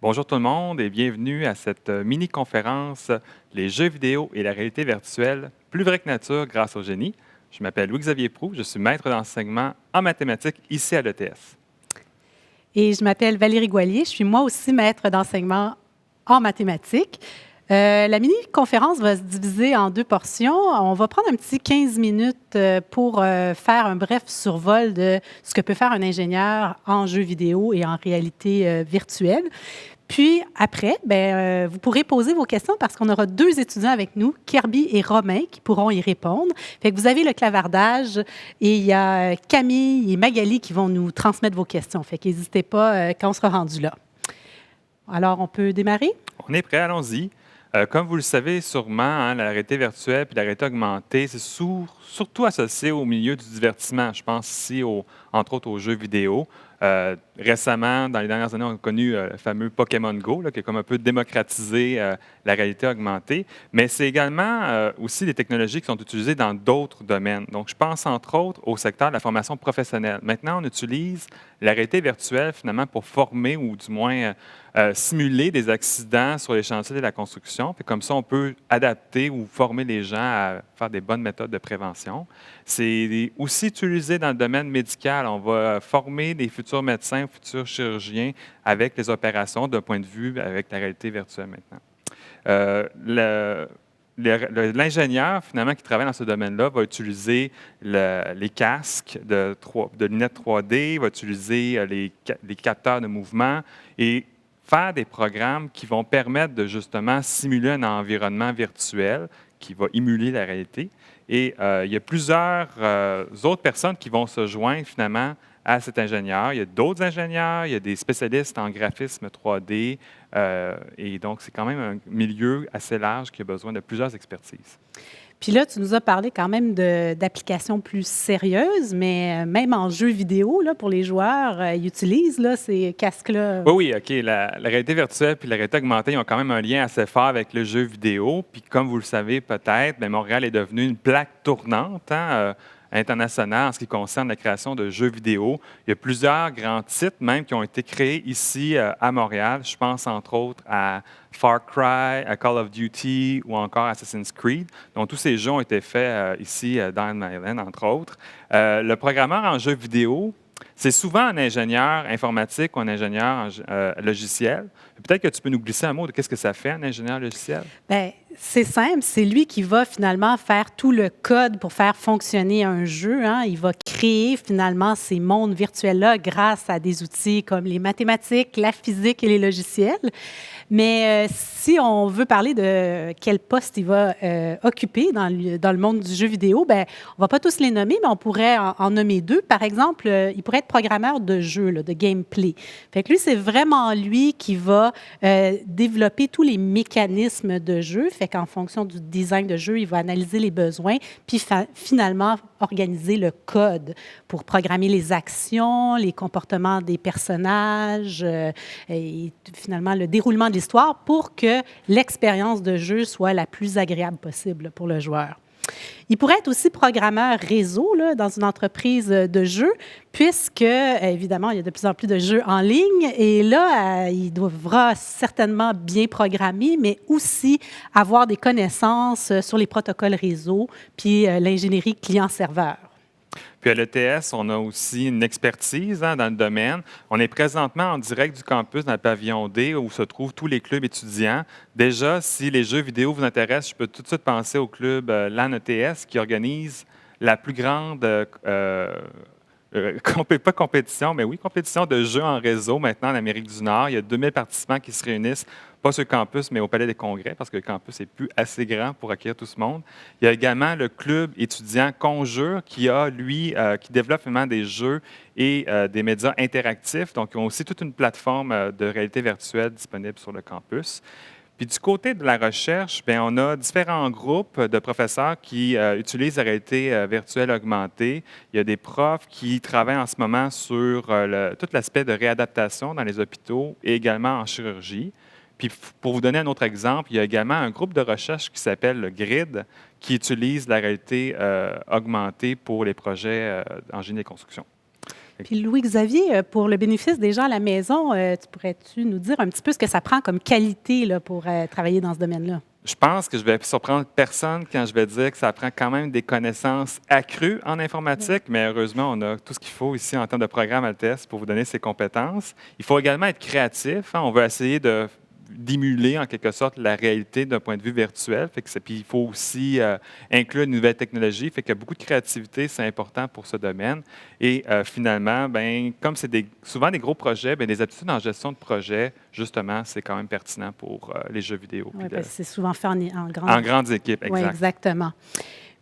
Bonjour tout le monde et bienvenue à cette mini-conférence Les jeux vidéo et la réalité virtuelle, plus vrai que nature grâce au génie. Je m'appelle Louis-Xavier Proux, je suis maître d'enseignement en mathématiques ici à l'ETS. Et je m'appelle Valérie Goilier. Je suis moi aussi maître d'enseignement en mathématiques. La mini-conférence va se diviser en deux portions. On va prendre un petit 15 minutes pour faire un bref survol de ce que peut faire un ingénieur en jeux vidéo et en réalité virtuelle. Puis après, vous pourrez poser vos questions parce qu'on aura deux étudiants avec nous, Kirby et Romain, qui pourront y répondre. Fait que vous avez le clavardage et il y a Camille et Magali qui vont nous transmettre vos questions. Fait qu'hésitez pas quand on sera rendu là. Alors, on peut démarrer? On est prêt, allons-y. Comme vous le savez sûrement, hein, la réalité virtuelle et la réalité augmentée, c'est surtout associé au milieu du divertissement. Je pense ici, entre autres, aux jeux vidéo. Récemment, dans les dernières années, on a connu le fameux Pokémon Go, là, qui a comme un peu démocratisé la réalité augmentée. Mais c'est également aussi des technologies qui sont utilisées dans d'autres domaines. Donc, je pense entre autres au secteur de la formation professionnelle. Maintenant, on utilise la réalité virtuelle finalement pour former ou du moins simuler des accidents sur les chantiers de la construction. Puis comme ça, on peut adapter ou former les gens à faire des bonnes méthodes de prévention. C'est aussi utilisé dans le domaine médical. On va former des futurs médecins, futurs chirurgiens avec les opérations d'un point de vue avec la réalité virtuelle maintenant. L'ingénieur, finalement, qui travaille dans ce domaine-là, va utiliser les casques de lunettes 3D, va utiliser les capteurs de mouvement et faire des programmes qui vont permettre de justement simuler un environnement virtuel qui va émuler la réalité. Et il y a plusieurs autres personnes qui vont se joindre finalement à cet ingénieur. Il y a d'autres ingénieurs, il y a des spécialistes en graphisme 3D, et donc c'est quand même un milieu assez large qui a besoin de plusieurs expertises. Puis là, tu nous as parlé quand même d'applications plus sérieuses, mais même en jeux vidéo, là, pour les joueurs, ils utilisent là, ces casques-là. Oui, oui, OK. La réalité virtuelle puis la réalité augmentée, ils ont quand même un lien assez fort avec le jeu vidéo. Puis comme vous le savez peut-être, bien, Montréal est devenu une plaque tournante internationale en ce qui concerne la création de jeux vidéo. Il y a plusieurs grands titres même qui ont été créés ici à Montréal. Je pense entre autres à Far Cry, à Call of Duty ou encore Assassin's Creed. Donc tous ces jeux ont été faits ici dans Island, entre autres. Le programmeur en jeux vidéo, c'est souvent un ingénieur informatique ou un ingénieur logiciel. Peut-être que tu peux nous glisser un mot de qu'est-ce que ça fait, un ingénieur logiciel? Bien, c'est simple, c'est lui qui va finalement faire tout le code pour faire fonctionner un jeu, hein. Il va créer finalement ces mondes virtuels-là grâce à des outils comme les mathématiques, la physique et les logiciels. Mais si on veut parler de quel poste il va occuper dans le monde du jeu vidéo, ben, on ne va pas tous les nommer, mais on pourrait en nommer deux. Par exemple, il pourrait être programmeur de jeu, là, de gameplay. Fait que lui, c'est vraiment lui qui va développer tous les mécanismes de jeu. Fait qu'en fonction du design de jeu, il va analyser les besoins, puis finalement organiser le code pour programmer les actions, les comportements des personnages et finalement le déroulement de l'histoire pour que l'expérience de jeu soit la plus agréable possible pour le joueur. Il pourrait être aussi programmeur réseau là, dans une entreprise de jeux, puisque, évidemment, il y a de plus en plus de jeux en ligne. Et là, il devra certainement bien programmer, mais aussi avoir des connaissances sur les protocoles réseau, puis l'ingénierie client-serveur. Puis à l'ETS, on a aussi une expertise dans le domaine. On est présentement en direct du campus dans le pavillon D où se trouvent tous les clubs étudiants. Déjà, si les jeux vidéo vous intéressent, je peux tout de suite penser au club LAN ETS qui organise la plus grande pas compétition, mais oui, compétition de jeux en réseau maintenant en Amérique du Nord. Il y a 2000 participants qui se réunissent, pas sur le campus, mais au Palais des Congrès, parce que le campus n'est plus assez grand pour accueillir tout ce monde. Il y a également le club étudiant Conjure qui a, lui, qui développe vraiment des jeux et des médias interactifs. Donc, ils ont aussi toute une plateforme de réalité virtuelle disponible sur le campus. Puis du côté de la recherche, bien, on a différents groupes de professeurs qui utilisent la réalité virtuelle augmentée. Il y a des profs qui travaillent en ce moment sur tout l'aspect de réadaptation dans les hôpitaux et également en chirurgie. Puis pour vous donner un autre exemple, il y a également un groupe de recherche qui s'appelle le GRID qui utilise la réalité augmentée pour les projets en génie et construction. Puis Louis-Xavier, pour le bénéfice des gens à la maison, tu pourrais-tu nous dire un petit peu ce que ça prend comme qualité là, pour travailler dans ce domaine-là? Je pense que je vais surprendre personne quand je vais dire que ça prend quand même des connaissances accrues en informatique, mais heureusement, on a tout ce qu'il faut ici en termes de programme Altes pour vous donner ces compétences. Il faut également être créatif. On veut essayer d'émuler en quelque sorte la réalité d'un point de vue virtuel. Puis il faut aussi inclure une nouvelle technologie. Fait que beaucoup de créativité, c'est important pour ce domaine. Et finalement, ben, comme c'est souvent des gros projets, ben, des aptitudes en gestion de projet, justement, c'est quand même pertinent pour les jeux vidéo. Oui, c'est souvent fait en en grandes équipes, Oui, exact. exactement.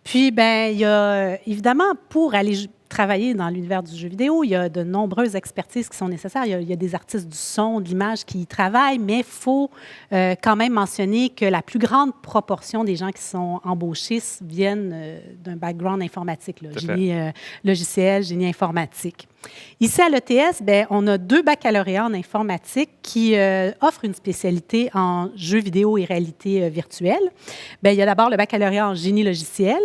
Puis, ben, il y a évidemment, pour aller travailler dans l'univers du jeu vidéo, il y a de nombreuses expertises qui sont nécessaires. Il y a des artistes du son, de l'image qui y travaillent, mais il faut quand même mentionner que la plus grande proportion des gens qui sont embauchés viennent d'un background informatique, là, génie logiciel, génie informatique. Ici, à l'ETS, ben, on a 2 baccalauréats en informatique qui offrent une spécialité en jeux vidéo et réalité virtuelle. Ben, il y a d'abord le baccalauréat en génie logiciel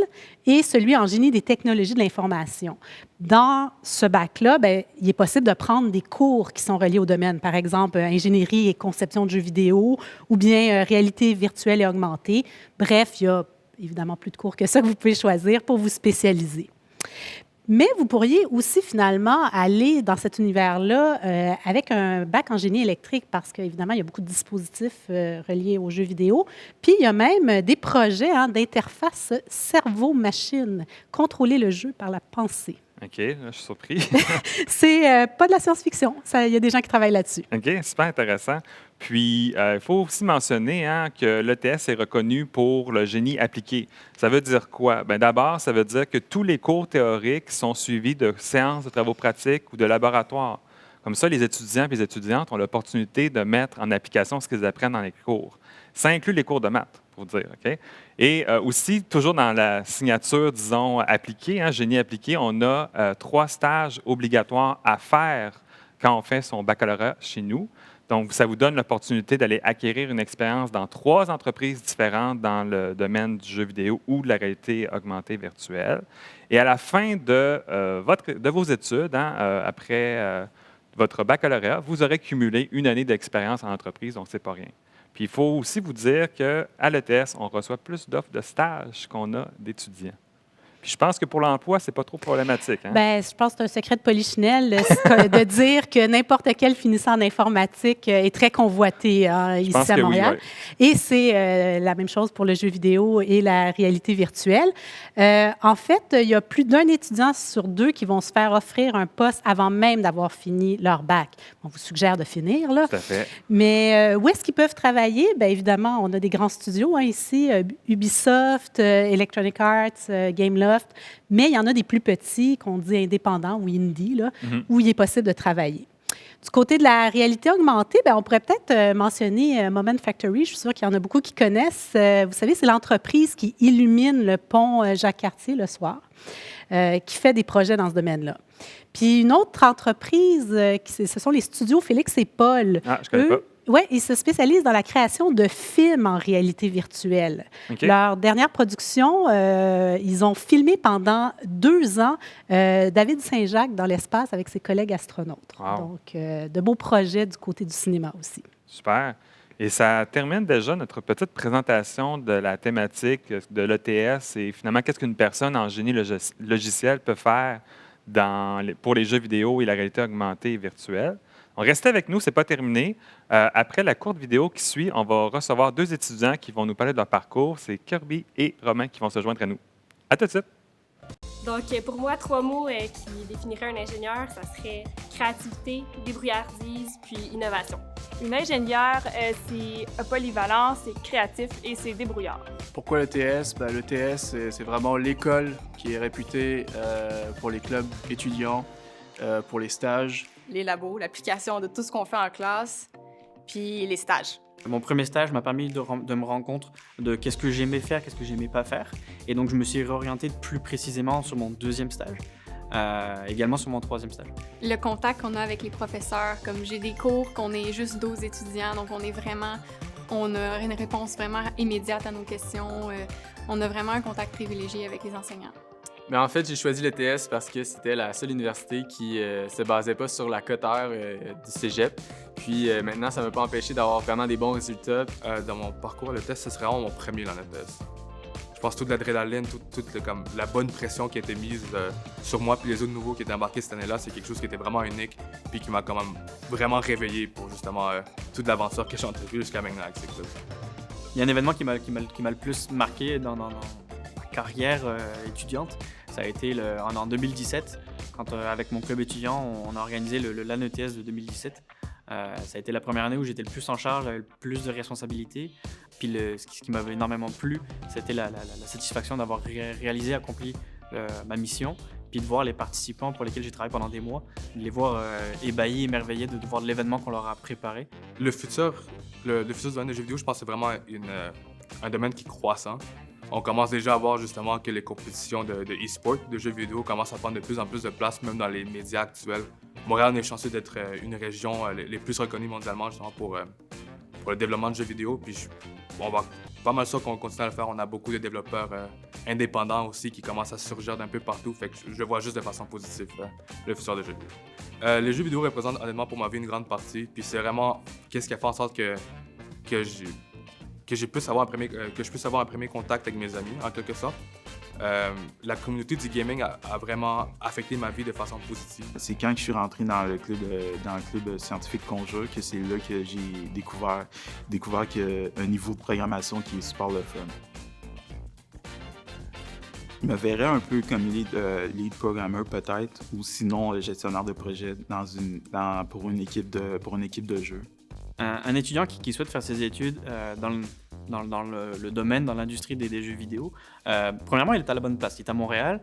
et celui en génie des technologies de l'information. Dans ce bac-là, ben, il est possible de prendre des cours qui sont reliés au domaine, par exemple ingénierie et conception de jeux vidéo ou bien réalité virtuelle et augmentée. Bref, il y a évidemment plus de cours que ça que vous pouvez choisir pour vous spécialiser. Mais vous pourriez aussi finalement aller dans cet univers-là avec un bac en génie électrique parce qu'évidemment, il y a beaucoup de dispositifs reliés aux jeux vidéo. Puis, il y a même des projets d'interface cerveau-machine, contrôler le jeu par la pensée. OK, là, je suis surpris. C'est pas de la science-fiction. Il y a des gens qui travaillent là-dessus. OK, super intéressant. Puis, il faut aussi mentionner que l'ETS est reconnu pour le génie appliqué. Ça veut dire quoi? Bien, d'abord, ça veut dire que tous les cours théoriques sont suivis de séances de travaux pratiques ou de laboratoires. Comme ça, les étudiants et les étudiantes ont l'opportunité de mettre en application ce qu'ils apprennent dans les cours. Ça inclut les cours de maths, pour dire. OK? Et aussi, toujours dans la signature, disons, appliquée, génie appliqué, on a 3 stages obligatoires à faire quand on fait son baccalauréat chez nous. Donc, ça vous donne l'opportunité d'aller acquérir une expérience dans 3 entreprises différentes dans le domaine du jeu vidéo ou de la réalité augmentée virtuelle. Et à la fin de vos études, après votre baccalauréat, vous aurez cumulé 1 année d'expérience en entreprise, donc ce n'est pas rien. Puis, il faut aussi vous dire qu'à l'ETS, on reçoit plus d'offres de stage qu'on a d'étudiants. Puis je pense que pour l'emploi, c'est pas trop problématique. Bien, je pense que c'est un secret de polichinelle de dire que n'importe quel finissant en informatique est très convoité ici à Montréal. Oui. Et c'est la même chose pour le jeu vidéo et la réalité virtuelle. En fait, il y a plus d'1 étudiant sur 2 qui vont se faire offrir un poste avant même d'avoir fini leur bac. On vous suggère de finir, là. Tout à fait. Mais où est-ce qu'ils peuvent travailler? Bien, évidemment, on a des grands studios ici, Ubisoft, Electronic Arts, Gameloft. Mais il y en a des plus petits, qu'on dit indépendants ou indie, là, où il est possible de travailler. Du côté de la réalité augmentée, bien, on pourrait peut-être mentionner Moment Factory. Je suis sûre qu'il y en a beaucoup qui connaissent. Vous savez, c'est l'entreprise qui illumine le pont Jacques-Cartier le soir, qui fait des projets dans ce domaine-là. Puis une autre entreprise, ce sont les studios Félix et Paul. Ah, je connais pas. Oui, ils se spécialisent dans la création de films en réalité virtuelle. Okay. Leur dernière production, ils ont filmé pendant 2 ans David Saint-Jacques dans l'espace avec ses collègues astronautes. Wow. Donc, de beaux projets du côté du cinéma aussi. Super. Et ça termine déjà notre petite présentation de la thématique de l'ETS et finalement, qu'est-ce qu'une personne en génie logiciel peut faire pour les jeux vidéo et la réalité augmentée et virtuelle. Donc, restez avec nous, ce n'est pas terminé. Après la courte vidéo qui suit, on va recevoir 2 étudiants qui vont nous parler de leur parcours. C'est Kirby et Romain qui vont se joindre à nous. À tout de suite. Donc, pour moi, 3 mots qui définiraient un ingénieur, ça serait créativité, débrouillardise, puis innovation. Une ingénieure, c'est polyvalent, c'est créatif et c'est débrouillard. Pourquoi l'ETS? L'ETS, c'est vraiment l'école qui est réputée pour les clubs étudiants, pour les stages. Les labos, l'application de tout ce qu'on fait en classe, puis les stages. Mon premier stage m'a permis de me rendre compte de qu'est-ce que j'aimais faire, qu'est-ce que j'aimais pas faire. Et donc, je me suis réorienté plus précisément sur mon 2e stage, également sur mon 3e stage. Le contact qu'on a avec les professeurs, comme j'ai des cours qu'on est juste 12 étudiants, donc on a une réponse vraiment immédiate à nos questions. On a vraiment un contact privilégié avec les enseignants. Mais en fait, j'ai choisi l'ETS parce que c'était la seule université qui se basait pas sur la cote R du cégep. Puis maintenant, ça ne m'a pas empêché d'avoir vraiment des bons résultats. Dans mon parcours, le test, ce serait vraiment mon premier dans le test. Je pense toute l'adrénaline, comme la bonne pression qui a été mise sur moi puis les autres nouveaux qui étaient embarqués cette année-là, c'est quelque chose qui était vraiment unique puis qui m'a quand même vraiment réveillé pour justement toute l'aventure que j'ai entreprise jusqu'à maintenant avec ces clubs. Il y a un événement qui m'a le plus marqué dans ma carrière étudiante. Ça a été en 2017, quand avec mon club étudiant, on a organisé l'AN ETS de 2017. Ça a été la première année où j'étais le plus en charge, j'avais le plus de responsabilités. Puis ce qui m'avait énormément plu, c'était la satisfaction d'avoir réalisé, accompli ma mission, puis de voir les participants pour lesquels j'ai travaillé pendant des mois, de les voir ébahis, émerveillés de voir l'événement qu'on leur a préparé. Le futur du domaine de jeux vidéo, je pense que c'est vraiment un domaine qui est croissant. On commence déjà à voir justement que les compétitions de e-sport, de jeux vidéo, commencent à prendre de plus en plus de place, même dans les médias actuels. Montréal est chanceux d'être une région les plus reconnues mondialement justement pour le développement de jeux vidéo. Puis on va pas mal sûr qu'on continue à le faire. On a beaucoup de développeurs indépendants aussi qui commencent à surgir d'un peu partout. Fait que je vois juste de façon positive le futur des jeux vidéo. Les jeux vidéo représentent honnêtement pour ma vie une grande partie. Puis c'est vraiment qu'est-ce qui a fait en sorte que je puisse avoir un premier contact avec mes amis, en quelque sorte. La communauté du gaming a vraiment affecté ma vie de façon positive. C'est quand je suis rentré dans le club scientifique Conjure que c'est là que j'ai découvert qu'il y a un niveau de programmation qui est super le fun. Je me verrais un peu comme lead programmeur peut-être, ou sinon gestionnaire de projet pour une équipe de jeu. Un étudiant qui souhaite faire ses études dans le domaine, dans l'industrie des jeux vidéo, premièrement, il est à la bonne place. Il est à Montréal.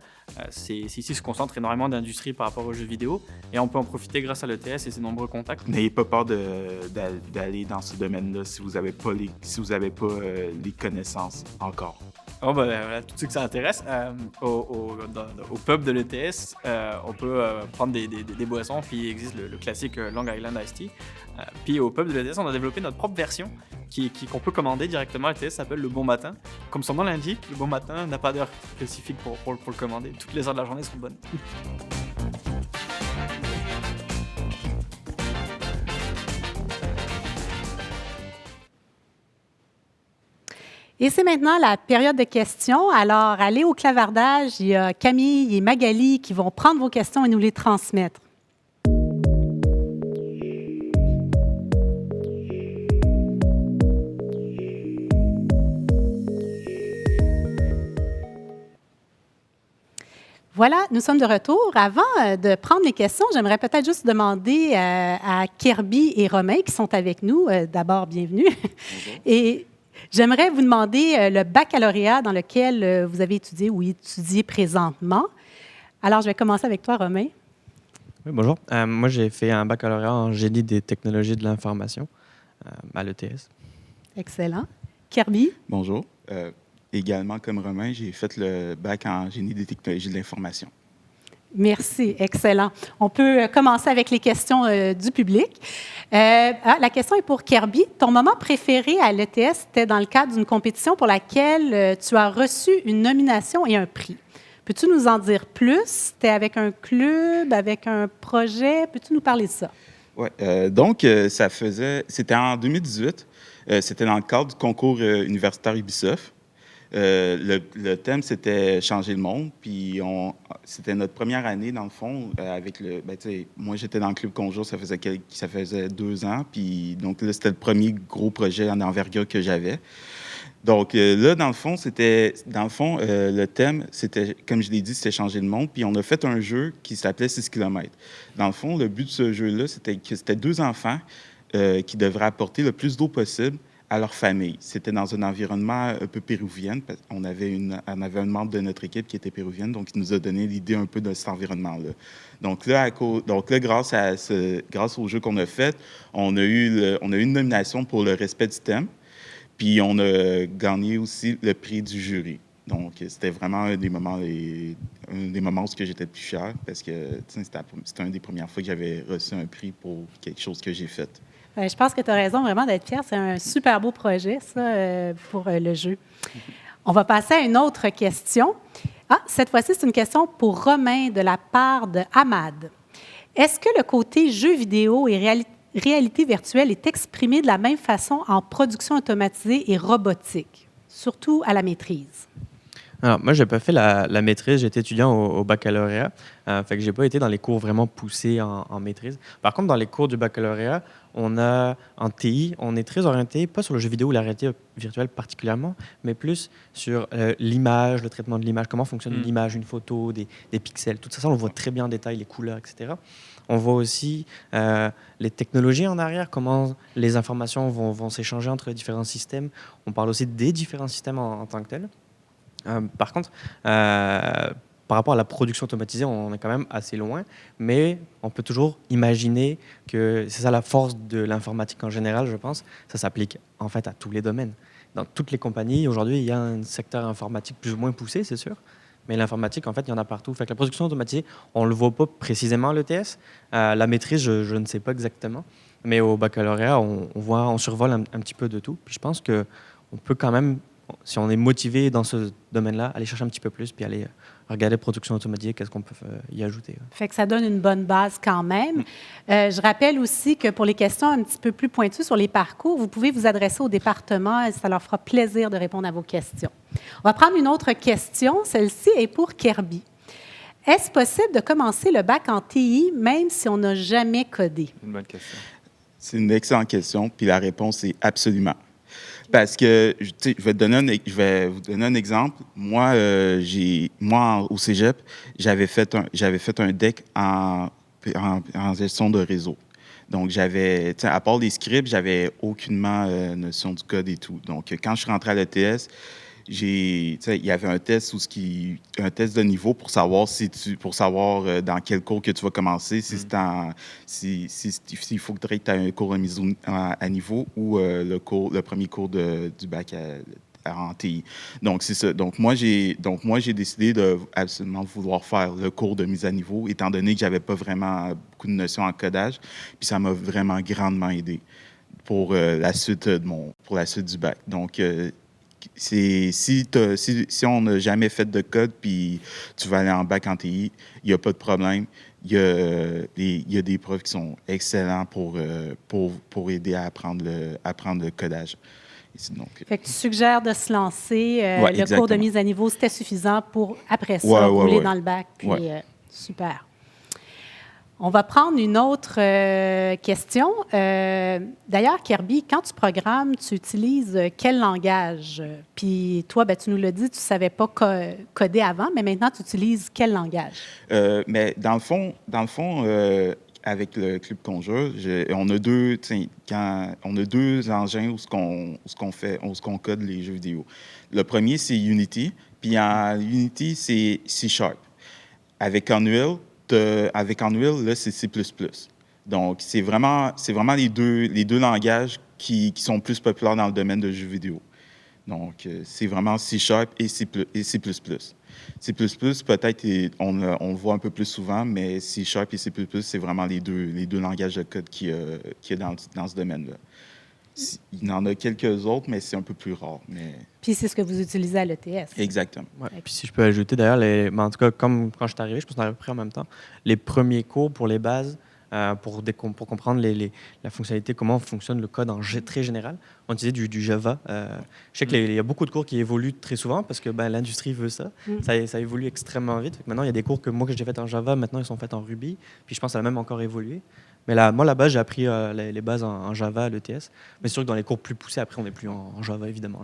C'est ici se concentre énormément d'industries par rapport aux jeux vidéo et on peut en profiter grâce à l'ETS et ses nombreux contacts. N'ayez pas peur d'aller dans ce domaine-là si vous n'avez pas les connaissances encore. Oh ben, voilà, tout ce que ça intéresse. Au pub de l'ETS, on peut prendre des boissons, puis il existe le classique Long Island Iced Tea. Puis au pub de l'ETS, on a développé notre propre version qu'on peut commander directement à l'ETS, ça s'appelle le Bon Matin. Comme son nom l'indique, le Bon Matin n'a pas d'heure spécifique pour le commander. Toutes les heures de la journée sont bonnes. Et c'est maintenant la période de questions. Alors, allez au clavardage. Il y a Camille et Magali qui vont prendre vos questions et nous les transmettre. Voilà, nous sommes de retour. Avant de prendre les questions, j'aimerais peut-être juste demander à Kirby et Romain qui sont avec nous. D'abord, bienvenue. Bonjour. Et j'aimerais vous demander le baccalauréat dans lequel vous avez étudié ou étudiez présentement. Alors, je vais commencer avec toi, Romain. Oui, bonjour. Moi, j'ai fait un baccalauréat en génie des technologies de l'information à l'ETS. Excellent. Kirby? Bonjour. Également, comme Romain, j'ai fait le bac en génie des technologies de l'information. Merci, excellent. On peut commencer avec les questions du public. La question est pour Kirby. Ton moment préféré à l'ETS, c'était dans le cadre d'une compétition pour laquelle tu as reçu une nomination et un prix. Peux-tu nous en dire plus? C'était avec un club, avec un projet? Peux-tu nous parler de ça? Oui. C'était en 2018. C'était dans le cadre du concours universitaire Ubisoft. Le thème, c'était « Changer le monde ». Puis c'était notre première année, dans le fond, avec moi, j'étais dans le club Conjure, ça faisait 2 ans. Puis donc là, c'était le premier gros projet en envergure que j'avais. Donc là, dans le fond, le thème, c'était, comme je l'ai dit, c'était « Changer le monde ». Puis on a fait un jeu qui s'appelait 6 km. Dans le fond, le but de ce jeu-là, c'était que c'était 2 enfants qui devraient apporter le plus d'eau possible à leur famille. C'était dans un environnement un peu péruvien. On avait un membre de notre équipe qui était péruvienne, donc il nous a donné l'idée un peu de cet environnement-là. Donc là, grâce au jeu qu'on a fait, on a eu une nomination pour le respect du thème, puis on a gagné aussi le prix du jury. Donc, c'était vraiment un des moments où j'étais le plus fier, parce que c'était une des premières fois que j'avais reçu un prix pour quelque chose que j'ai fait. Je pense que tu as raison vraiment d'être fier. C'est un super beau projet, ça, pour le jeu. On va passer à une autre question. Ah, cette fois-ci, c'est une question pour Romain de la part de Ahmad. Est-ce que le côté jeu vidéo et réalité virtuelle est exprimé de la même façon en production automatisée et robotique, surtout à la maîtrise? Alors, moi, je n'ai pas fait la maîtrise. J'étais étudiant au baccalauréat. Fait que je n'ai pas été dans les cours vraiment poussés en maîtrise. Par contre, dans les cours du baccalauréat, en TI, on est très orienté, pas sur le jeu vidéo ou la réalité virtuelle particulièrement, mais plus sur l'image, le traitement de l'image, comment fonctionne l'image, une photo, des pixels. Tout ça, on le voit très bien en détail, les couleurs, etc. On voit aussi les technologies en arrière, comment les informations vont s'échanger entre différents systèmes. On parle aussi des différents systèmes en tant que tels. Par contre, par rapport à la production automatisée, on est quand même assez loin, mais on peut toujours imaginer que c'est ça la force de l'informatique en général, je pense. Ça s'applique en fait à tous les domaines. Dans toutes les compagnies, aujourd'hui, il y a un secteur informatique plus ou moins poussé, c'est sûr, mais l'informatique, en fait, il y en a partout. Fait que la production automatisée, on ne le voit pas précisément à l'ETS. La maîtrise, je ne sais pas exactement, mais au baccalauréat, on survole un petit peu de tout. Puis je pense qu'on peut quand même, si on est motivé dans ce domaine-là, aller chercher un petit peu plus, puis aller regarder production automatisée, qu'est-ce qu'on peut y ajouter. Fait que ça donne une bonne base quand même. Je rappelle aussi que pour les questions un petit peu plus pointues sur les parcours, vous pouvez vous adresser au département et ça leur fera plaisir de répondre à vos questions. On va prendre une autre question. Celle-ci est pour Kirby. Est-ce possible de commencer le bac en TI même si on n'a jamais codé? Une bonne question. C'est une excellente question, puis la réponse est absolument. Parce que, je vais vous donner un exemple. Moi, au cégep, j'avais fait un DEC en gestion de réseau. Donc, à part les scripts, j'avais aucunement notion du code et tout. Donc, quand je suis rentré à l'ETS, il y avait un test un test de niveau pour savoir dans quel cours que tu vas commencer, s'il faut que tu aies un cours de mise à niveau ou le premier cours du bac en TI. Donc, c'est ça. Donc, moi, j'ai décidé de absolument vouloir faire le cours de mise à niveau, étant donné que j'avais pas vraiment beaucoup de notions en codage. Puis ça m'a vraiment grandement aidé pour la suite du bac. Donc, si on n'a jamais fait de code puis tu vas aller en bac en TI, il n'y a pas de problème. Il y a des profs qui sont excellents pour aider à apprendre le codage. Fait que tu suggères de se lancer. Ouais, le cours de mise à niveau, c'était suffisant pour, après ça, rouler dans le bac. Puis, super. On va prendre une autre question. D'ailleurs, Kirby, quand tu programmes, tu utilises quel langage? Puis toi, tu nous l'as dit, tu ne savais pas coder avant, mais maintenant, tu utilises quel langage? Mais dans le fond, avec le Club Conjure, on a deux engins où on code les jeux vidéo. Le premier, c'est Unity. Puis en Unity, c'est C#. Avec Unreal, là, c'est C++. Donc, c'est vraiment les deux langages qui sont plus populaires dans le domaine de jeux vidéo. Donc, c'est vraiment C# et C++. C++, peut-être, on le voit un peu plus souvent, mais C# et C++, c'est vraiment les deux langages de code qu'il y a dans ce domaine-là. Il y en a quelques autres, mais c'est un peu plus rare. Puis c'est ce que vous utilisez à l'ETS. Exactement. Ouais. Puis si je peux ajouter, d'ailleurs, en tout cas, comme quand je suis arrivé, je pense qu'on a appris en même temps, les premiers cours pour les bases, pour comprendre la fonctionnalité, comment fonctionne le code très général, on utilisait du Java. Je sais qu'il y a beaucoup de cours qui évoluent très souvent parce que l'industrie veut ça. Ça évolue extrêmement vite. Maintenant, il y a des cours que j'ai faits en Java, maintenant ils sont faits en Ruby. Puis je pense que ça va même encore évoluer. Mais moi, là-bas, j'ai appris les bases en Java à l'ETS. Mais c'est sûr que dans les cours plus poussés, après, on n'est plus en Java, évidemment.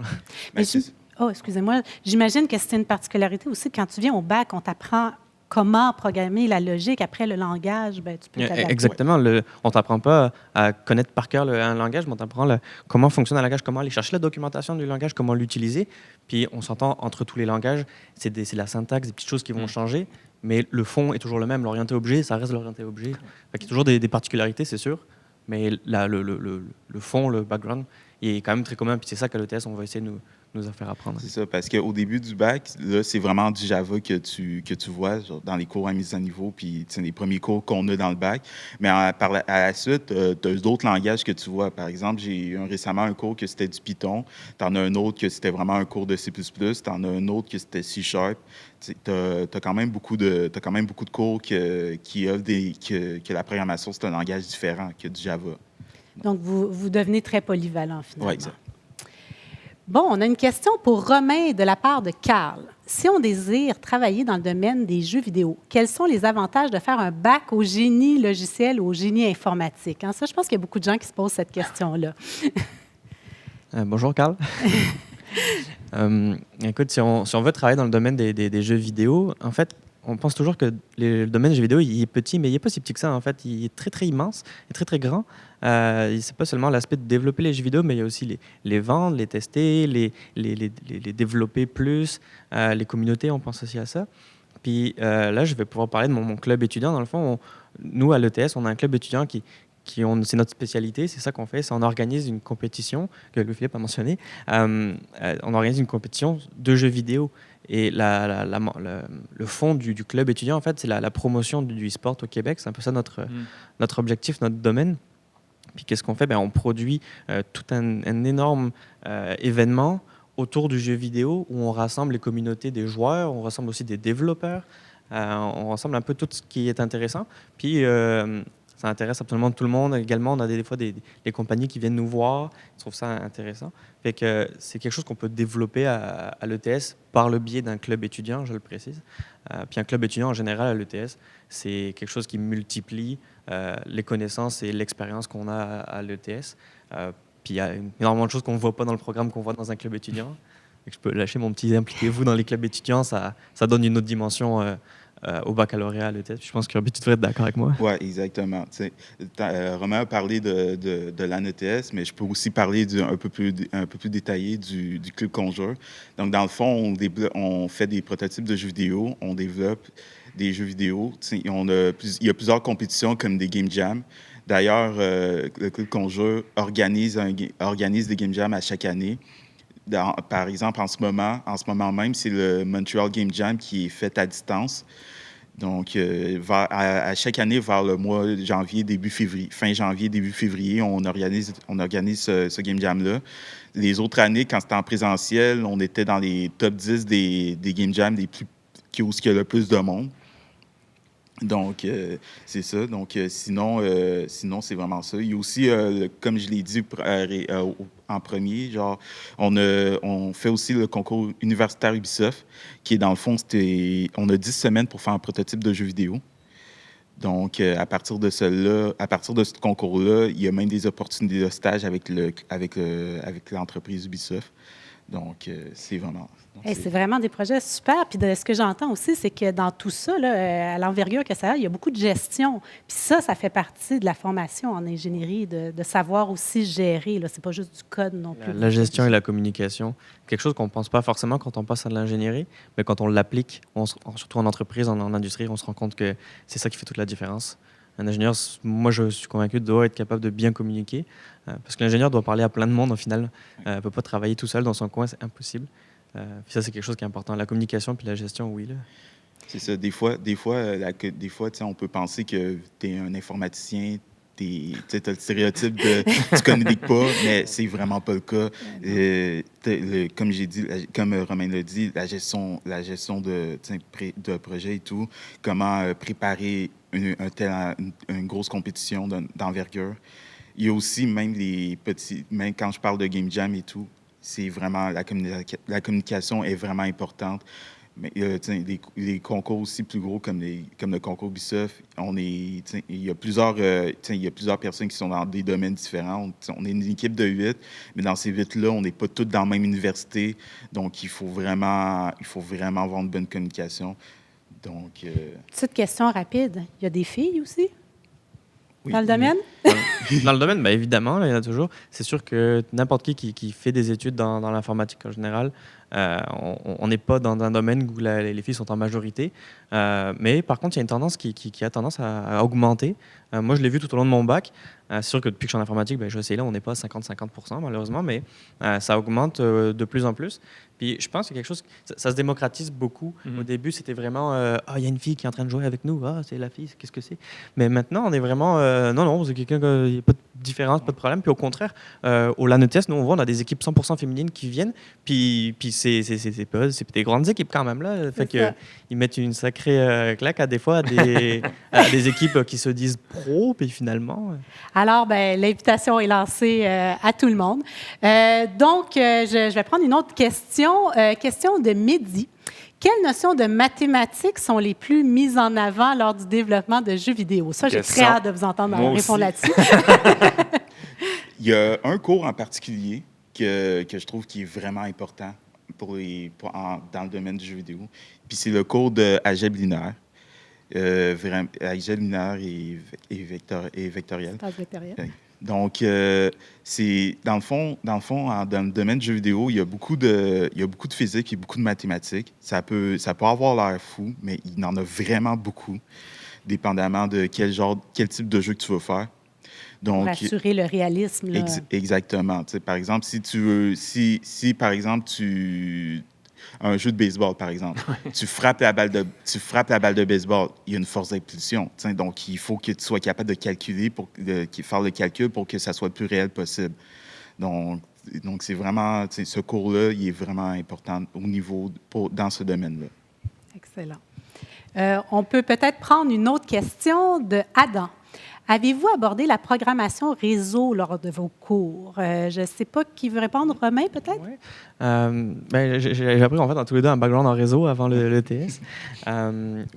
Excusez-moi. J'imagine que c'est une particularité aussi. Quand tu viens au bac, on t'apprend comment programmer la logique. Après, le langage, tu peux t'adapter. Exactement. On ne t'apprend pas à connaître par cœur un langage, mais on t'apprend comment fonctionne un langage, comment aller chercher la documentation du langage, comment l'utiliser. Puis, on s'entend entre tous les langages. C'est de la syntaxe, des petites choses qui vont changer. Mais le fond est toujours le même. L'orienté objet, ça reste l'orienté objet. Il y a toujours des particularités, c'est sûr. Mais le fond, le background il est quand même très commun. Puis c'est ça qu'à l'ETS, on va essayer de nous en faire apprendre. C'est ça, parce qu'au début du bac, là, c'est vraiment du Java que tu vois genre, dans les cours à mise à niveau, puis les premiers cours qu'on a dans le bac. Mais à la suite, tu as d'autres langages que tu vois. Par exemple, j'ai eu récemment un cours que c'était du Python. Tu en as un autre que c'était vraiment un cours de C++. Tu en as un autre que c'était C#. Tu as quand même beaucoup de cours qui offrent que la programmation, c'est un langage différent que du Java. Donc, vous devenez très polyvalent, finalement. Oui, exact. Bon, on a une question pour Romain de la part de Carl. Si on désire travailler dans le domaine des jeux vidéo, quels sont les avantages de faire un bac au génie logiciel ou au génie informatique? Hein, ça, je pense qu'il y a beaucoup de gens qui se posent cette question-là. Bonjour, Carl. Écoute, si on veut travailler dans le domaine des jeux vidéo, en fait, on pense toujours que le domaine des jeux vidéo, il est petit, mais il n'est pas si petit que ça. En fait, il est très, très immense et très, très grand. C'est pas seulement l'aspect de développer les jeux vidéo, mais il y a aussi les vendre, les tester, les développer plus, les communautés, on pense aussi à ça. Puis là, je vais pouvoir parler de mon club étudiant. Dans le fond, nous, à l'ETS, on a un club étudiant c'est notre spécialité, c'est ça qu'on fait, c'est on organise une compétition, que Louis-Philippe a mentionné, on organise une compétition de jeux vidéo. Et le fond du club étudiant, en fait, c'est la promotion du e-sport au Québec. C'est un peu ça notre objectif, notre domaine. Puis qu'est-ce qu'on fait? On produit tout un énorme événement autour du jeu vidéo où on rassemble les communautés des joueurs, on rassemble aussi des développeurs, on rassemble un peu tout ce qui est intéressant. Puis ça intéresse absolument tout le monde. Également, on a des fois des compagnies qui viennent nous voir, ils trouvent ça intéressant. Fait que c'est quelque chose qu'on peut développer à l'ETS par le biais d'un club étudiant, je le précise. Puis un club étudiant, en général, à l'ETS, c'est quelque chose qui multiplie les connaissances et l'expérience qu'on a à l'ETS. Puis il y a énormément de choses qu'on ne voit pas dans le programme qu'on voit dans un club étudiant. Fait que je peux lâcher mon petit « impliquez-vous dans les clubs étudiants », ça donne une autre dimension au baccalauréat à l'ETS. Je pense que Kirby, tu devrais être d'accord avec moi. Oui, exactement. Romain a parlé de l'ANETS, mais je peux aussi parler un peu plus détaillé du Club Conjure. Donc, dans le fond, on fait des prototypes de jeux vidéo, on développe des jeux vidéo. Il y a plusieurs compétitions comme des Game Jam. D'ailleurs, le Club Conjure organise des Game Jam à chaque année. Par exemple, en ce moment même, c'est le Montreal Game Jam qui est fait à distance. Donc, à chaque année, vers le mois de janvier, fin janvier, début février, on organise ce Game Jam-là. Les autres années, quand c'était en présentiel, on était dans les top 10 des Game Jam où il y a le plus de monde. Donc, c'est ça. Donc, sinon, c'est vraiment ça. Il y a aussi, comme je l'ai dit en premier, genre, on fait aussi le concours universitaire Ubisoft, qui est dans le fond, on a 10 semaines pour faire un prototype de jeu vidéo. Donc, à partir de ce concours-là, il y a même des opportunités de stage avec l'entreprise Ubisoft. Donc, c'est vraiment... C'est vraiment des projets super. Puis de ce que j'entends aussi, c'est que dans tout ça, là, à l'envergure que ça a, il y a beaucoup de gestion. Puis ça fait partie de la formation en ingénierie, de savoir aussi gérer. Ce n'est pas juste du code non plus. La gestion et la communication, quelque chose qu'on ne pense pas forcément quand on passe à l'ingénierie, mais quand on l'applique, surtout en entreprise, en industrie, on se rend compte que c'est ça qui fait toute la différence. Un ingénieur, moi, je suis convaincu, doit être capable de bien communiquer, parce que l'ingénieur doit parler à plein de monde, au final. Il ne peut pas travailler tout seul dans son coin, c'est impossible. Puis ça, c'est quelque chose qui est important. La communication puis la gestion, oui. Là. C'est ça. Des fois, on peut penser que tu es un informaticien, tu as le stéréotype de tu communiques pas, mais c'est vraiment pas le cas. Comme j'ai dit, comme Romain l'a dit, la gestion de projet et tout, comment préparer une grosse compétition d'envergure. Il y a aussi même même quand je parle de Game Jam et tout, c'est vraiment la communication est vraiment importante. Mais les concours aussi plus gros comme le concours Ubisoft, il y a plusieurs personnes qui sont dans des domaines différents. On est une équipe de 8, mais dans ces 8-là, on n'est pas tous dans la même université. Donc, il faut vraiment avoir une bonne communication. Donc, petite question rapide. Il y a des filles aussi? Oui, dans le domaine? Dans le domaine, bien évidemment, là, il y en a toujours. C'est sûr que n'importe qui fait des études dans l'informatique en général, on n'est pas dans un domaine où les filles sont en majorité. Mais par contre, il y a une tendance qui a tendance à augmenter. Moi, je l'ai vu tout au long de mon bac. C'est sûr que depuis que je suis en informatique, ben, je sais là, on n'est pas à 50-50% malheureusement, mais ça augmente de plus en plus. Puis je pense que quelque chose, ça se démocratise beaucoup. Au début, c'était vraiment il y a une fille qui est en train de jouer avec nous. Ah, c'est la fille, qu'est-ce que c'est? Mais maintenant, on est vraiment non, c'est quelqu'un, il n'y a pas de différence, pas de problème. Puis au contraire, au LAN ETS, nous, on a des équipes 100% féminines qui viennent. Puis c'est des grandes équipes quand même. Là. Fait que, ils mettent une sacrée claque à des fois à des équipes qui se disent pro, puis finalement. Alors, l'invitation est lancée à tout le monde. Donc, je vais prendre une autre question. Question de Mehdi. Quelles notions de mathématiques sont les plus mises en avant lors du développement de jeux vidéo? Ça, j'ai très hâte de vous entendre répondre là-dessus. Il y a un cours en particulier que je trouve qui est vraiment important dans le domaine du jeu vidéo. Puis c'est le cours d'algèbre linéaire. Algèbre linéaire et vectorielle. Donc, c'est dans le fond, dans le domaine du jeu vidéo, il y a beaucoup de physique et beaucoup de mathématiques. Ça peut avoir l'air fou, mais il en a vraiment beaucoup, dépendamment de quel type de jeu que tu veux faire. Donc, pour assurer le réalisme. Là. Exactement. Tu sais, par exemple, si par exemple un jeu de baseball, par exemple, tu frappes la balle de baseball, il y a une force d'impulsion. Donc, il faut que tu sois capable de calculer faire le calcul pour que ça soit le plus réel possible. Donc c'est vraiment, ce cours-là, il est vraiment important dans ce domaine-là. Excellent. On peut peut-être prendre une autre question de Adam. Avez-vous abordé la programmation réseau lors de vos cours? Je ne sais pas qui veut répondre. Romain, peut-être? Oui. J'ai appris, en fait, tous les deux un background en réseau avant l'ETS.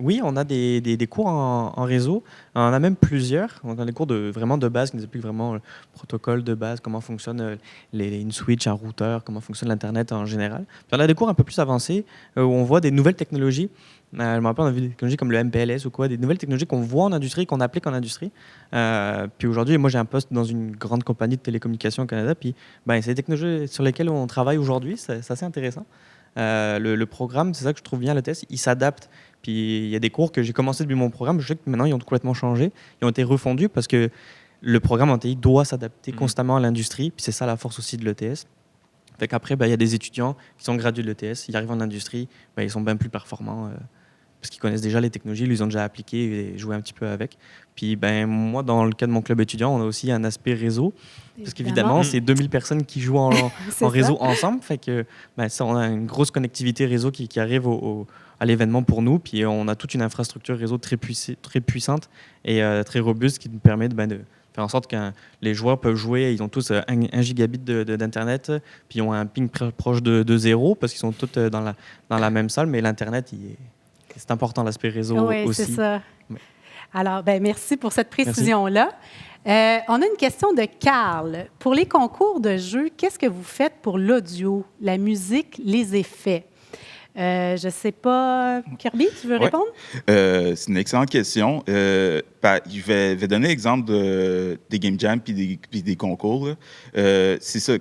Oui, on a des cours en réseau. On en a même plusieurs. On a des cours vraiment de base qui nous expliquent vraiment le protocole de base, comment fonctionne une switch, un routeur, comment fonctionne l'Internet en général. Puis on a des cours un peu plus avancés où on voit des nouvelles technologies. Je me rappelle, on a vu des technologies comme le MPLS ou quoi, des nouvelles technologies qu'on voit en industrie, qu'on applique en industrie. Puis aujourd'hui, moi, j'ai un poste dans une grande compagnie de télécommunications au Canada. Puis c'est des technologies sur lesquelles on travaille aujourd'hui. C'est assez intéressant. Le programme, c'est ça que je trouve bien, le test, il s'adapte. Puis il y a des cours que j'ai commencé depuis mon programme. Je sais que maintenant, ils ont complètement changé. Ils ont été refondus parce que le programme en TI doit s'adapter constamment à l'industrie. Puis c'est ça la force aussi de l'ETS. Fait qu'après, il y a des étudiants qui sont gradués de l'ETS, ils arrivent en industrie, ils sont bien plus performants parce qu'ils connaissent déjà les technologies, ils les ont déjà appliquées et joué un petit peu avec. Puis moi, dans le cas de mon club étudiant, on a aussi un aspect réseau, parce qu'évidemment, c'est 2000 personnes qui jouent en réseau ensemble. Fait que ça, on a une grosse connectivité réseau qui arrive à l'événement pour nous, puis on a toute une infrastructure réseau très puissante et très robuste qui nous permet de faire en sorte que les joueurs peuvent jouer, ils ont tous 1 gigabit d'Internet, puis ils ont un ping proche de 0 parce qu'ils sont tous dans la même salle, mais l'Internet, c'est important, l'aspect réseau aussi. Oui, c'est ça. Ouais. Alors, merci pour cette précision-là. On a une question de Carl. Pour les concours de jeux, qu'est-ce que vous faites pour l'audio, la musique, les effets? Je ne sais pas. Kirby, tu veux répondre? C'est une excellente question. Je vais donner l'exemple des Game Jam puis des concours. C'est ça.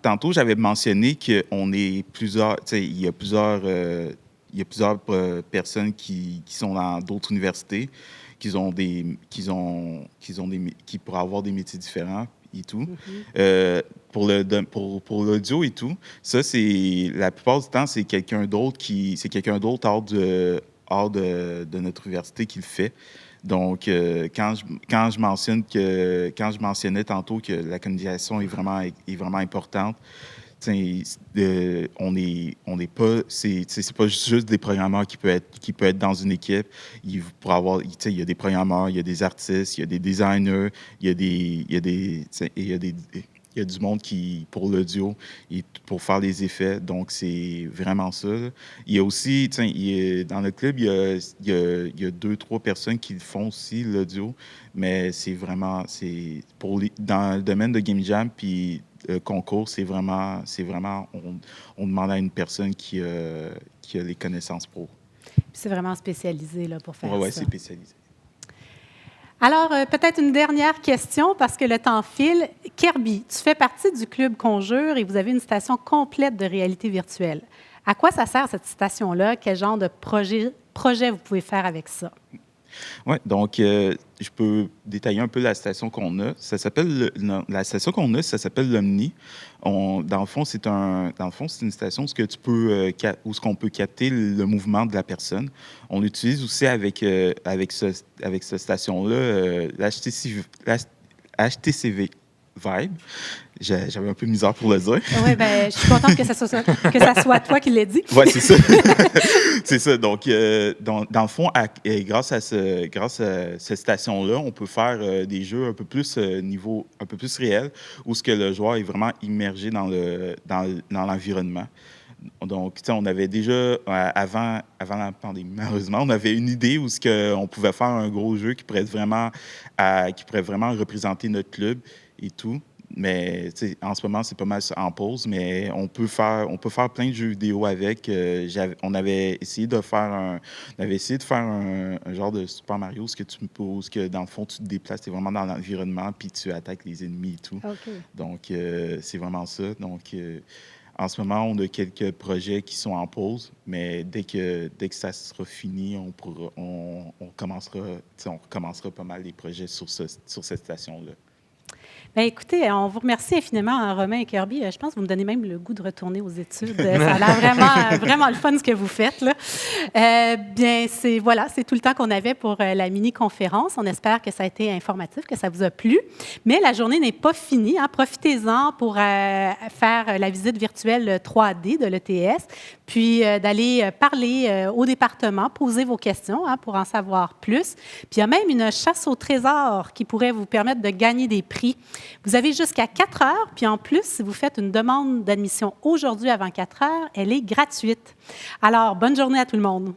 Tantôt, j'avais mentionné qu'on est plusieurs. Il y a plusieurs personnes qui sont dans d'autres universités, qui pourraient avoir des métiers différents et tout. Pour l'audio et tout, ça, c'est la plupart du temps, c'est quelqu'un d'autre hors de notre université qui le fait. Donc, quand je mentionnais tantôt que la communication est vraiment importante, on n'est pas, c'est pas juste des programmeurs qui peut être dans une équipe. Il y a des programmeurs, il y a des artistes, il y a des designers, il y a du monde pour l'audio et pour faire les effets. Donc, c'est vraiment ça. Il y a aussi, dans le club, il y a 2-3 personnes qui font aussi l'audio, mais c'est vraiment, dans le domaine de Game Jam, puis concours, c'est vraiment on demande à une personne qui a les connaissances pro. C'est vraiment spécialisé là, pour faire ça. Oui, c'est spécialisé. Alors, peut-être une dernière question, parce que le temps file. Kirby, tu fais partie du Club Conjure et vous avez une station complète de réalité virtuelle. À quoi ça sert, cette station-là? Quel genre de projet vous pouvez faire avec ça? Oui, donc je peux détailler un peu la station qu'on a. Ça s'appelle la station qu'on a, ça s'appelle l'Omni. Dans le fond, c'est une station où ce qu'on peut capter le mouvement de la personne. On l'utilise aussi avec cette station-là, l'HTCV Vibe. J'avais un peu de misère pour le dire. Oui, bien, je suis contente que ça soit toi qui l'aies dit. Oui, c'est ça. C'est ça. Donc, dans le fond, grâce à cette station-là, on peut faire des jeux un peu plus un peu plus réel, où ce que le joueur est vraiment immergé dans l'environnement. Donc, on avait déjà, avant la pandémie, malheureusement, on avait une idée où on pouvait faire un gros jeu qui pourrait vraiment représenter notre club et tout. Mais en ce moment, c'est pas mal en pause, mais on peut faire plein de jeux vidéo avec. On avait essayé de faire un genre de Super Mario, où que dans le fond, tu te déplaces, tu es vraiment dans l'environnement, puis tu attaques les ennemis et tout. Okay. Donc, c'est vraiment ça. Donc, en ce moment, on a quelques projets qui sont en pause, mais dès que ça sera fini, on recommencera pas mal les projets sur cette station-là. Bien, écoutez, on vous remercie infiniment, Romain et Kirby. Je pense que vous me donnez même le goût de retourner aux études. Ça a l'air vraiment le fun ce que vous faites, là. Bien, c'est tout le temps qu'on avait pour la mini-conférence. On espère que ça a été informatif, que ça vous a plu. Mais la journée n'est pas finie. Profitez-en pour faire la visite virtuelle 3D de l'ETS, puis d'aller parler au département, poser vos questions pour en savoir plus. Puis il y a même une chasse au trésor qui pourrait vous permettre de gagner des prix. Vous avez jusqu'à 4 heures, puis en plus, si vous faites une demande d'admission aujourd'hui avant 4 heures, elle est gratuite. Alors, bonne journée à tout le monde.